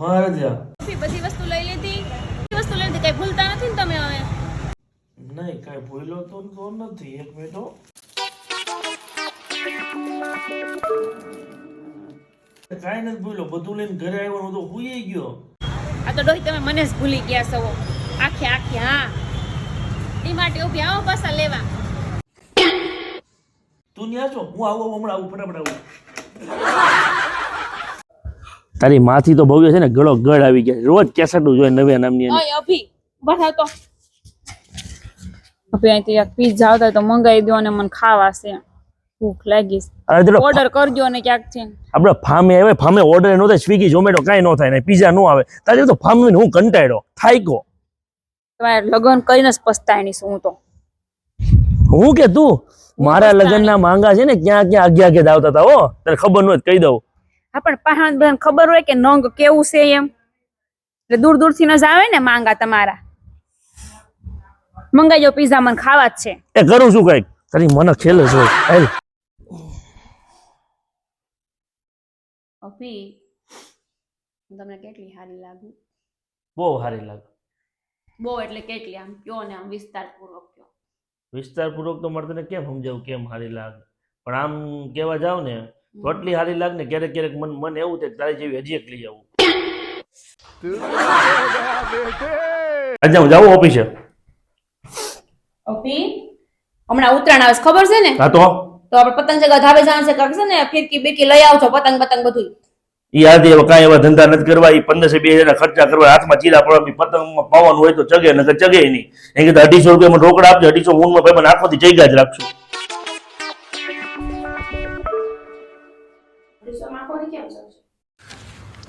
હા રજા. બધી વસ્તુ લઈ લીધી. વસ્તુ લઈ લીધી, કઈ ભૂલતા નથી ને તમે હવે? નહીં કઈ ભૂલ્યો તો નથી. એક મિનિટ હો. કાંઈ નથી ભૂલ્યો, બધું લઈને ઘરે આવ્યો હું તો ભૂલી ગયો. આ તો ડોહી તમે મને જ ભૂલી ગયા છો આખે આખી. હા એ માટે ઉભી આવો પાછા લેવા. તું ન્યા છો, હું આવું હમણાં આવું ફટાફટ આવું. તારી માથી તો ભવ્ય છે ને ગળો ગળ આવી ગયા. રોજ કેસેટું જોઈએ નવે નામની. ઓય અભી ઉભા થાવ તો. અભી અહીંથી એક પિઝા આવતા તો મંગાવી દો અને મને ખાવા છે. ભૂખ લાગી છે. ઓર્ડર કરજો ને ક્યાંક છે. આપણે ફામે આવે, ફામે ઓર્ડર નો થાય, સ્વિગી ઝોમેટો કાંઈ ન થાય ને પિઝા નો આવે. તારે તો ફામ હું કંટાળ્યો થાય કો. તમારે લગ્ન કરીને જ પસ્તાયણી છું હું તો. હું કે તું મારા લગ્નના માંગા છે ને ક્યાં ક્યાં આગ્યા આગ્યા આવતા હતા. હો તને ખબર ન હોય કહી દઉં. હા પણ પહાણ બધાને ખબર હોય કે નંગ કેવું છે એમ, એટલે દૂર દૂર થી ન જ આવે ને માંગા તમારા. મંગાજો પિઝા, મને ખાવા જ છે. એ કરું છું કઈક તારી મને ખેલ જ હોય. હાલ અભી તમને કેટલી સારી લાગુ? બહુ સારી લાગે. બહુ એટલે કેટલી? આમ કયો ને આમ વિસ્તારપૂર્વક કયો. વિસ્તારપૂર્વક તો મારે તને કેમ સમજાવું કેમ સારી લાગે, પણ આમ કેવા જાવ ને તો એટલી સારી લાગે ને ક્યારેક ક્યારેક મન એવું થાય તારી જેવી હજી એક લઈ આવું. આજે હું જાઉં ઓફિસે. અભી હમણાં ઉત્તરાયણ આવે છે ખબર છે ને? હા તો આપણે પતંગ જગા ધાબે જવાનું છે, કાંક છે ને ફિરકી બીરકી લઈ આવજો, પતંગ પતંગ બધું. ઈ આજે કાંઈ એવા ધંધા નથી કરવા. ઈ 1500-2000 ખર્ચા કરવા, હાથમાં ચીલા પડવા, પતંગમાં પાવાનું હોય તો ચગે નકર ચગે નહીં. એમ કીધું 250 રૂપિયામાં રોકડા આપજો, 250 ઊનમાં ભાઈ મને આખોથી જગ્યા જ રાખશું.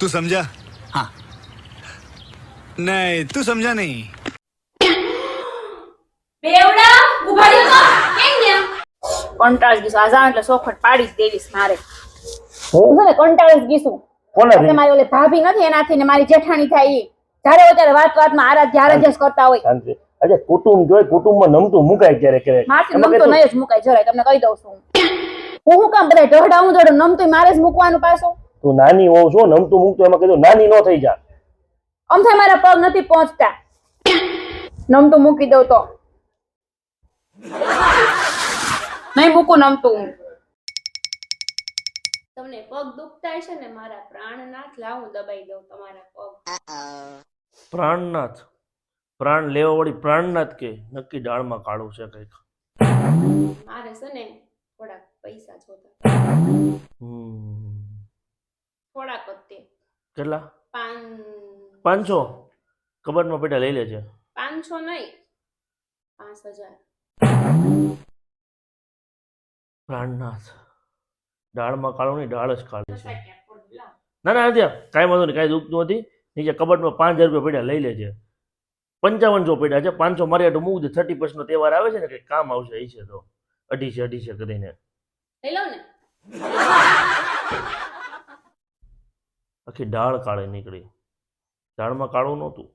तू समझा? हाँ नहीं तू समझा नहीं. બેવડા ઉભા રહ્યો તો કેમ ગયા? કંટાળ ગીસું આજા એટલે સોખટ પાડી જ દેવીસ મારે. હું છે ને કંટાળ જ ગીસું. કોને કે મારી ઓલે ભાભી નથી એનાથી ને મારી જેઠાણી થાય ઈ. જ્યારે હોય ત્યારે વાતમાં આરાધ્ય જ કરતા હોય. શાંતિ. અરે કુટુંબ જોઈ, કુટુંબમાં નમતું મુકાય ક્યારેક ક્યારેક. માથે નમતો નહીં જ મુકાય જરાય, તમને કહી દઉં છું. હું કામ બધા ઢહડા હું જોડે નમતું મારે જ મૂકવાનું પાછું. તું નાની હોવ છો, નમતું મૂકતો એમાં કીધું નાની ન થઈ જા. આમ થાય મારા પગ નથી પહોંચતા, નમતું મૂકી દઉં તો. નહીં મૂકું નમતું હું. તમને પગ દુખતા હશે ને મારા પ્રાણનાથ, લાવું દબાઈ દઉં તમારા પગ. પ્રાણનાથ? પ્રાણ લેવા વાળી પ્રાણનાથ કે નક્કી ડાળમાં કાળું છે કઈક. મારે છે ને થોડાક પૈસા જોતા. થોડાક જ તે. કેટલા? 500. 500 કબાટમાં પેટા લઈ લેજે. 500 નહીં, 5000. પ્રાણનાથ ડાળમાં કાળું નહીં, ડાળ જ કાળી છે. ના ના ત્યાં કાંઈ વાંધો નહીં, કાંઈ દુખતું નથી. નીચે કબાટમાં 5000 રૂપિયા પેટા લઈ લેજે. 5500 પેટા છે, 500 મારી આટલું મૂક દે. 30% નો તહેવાર આવે છે ને કંઈક કામ આવશે. એ છે તો 250 કરીને લઈ લઉં ને? આખી ડાળ કાળી નીકળી. ડાળમાં કાળું નહોતું.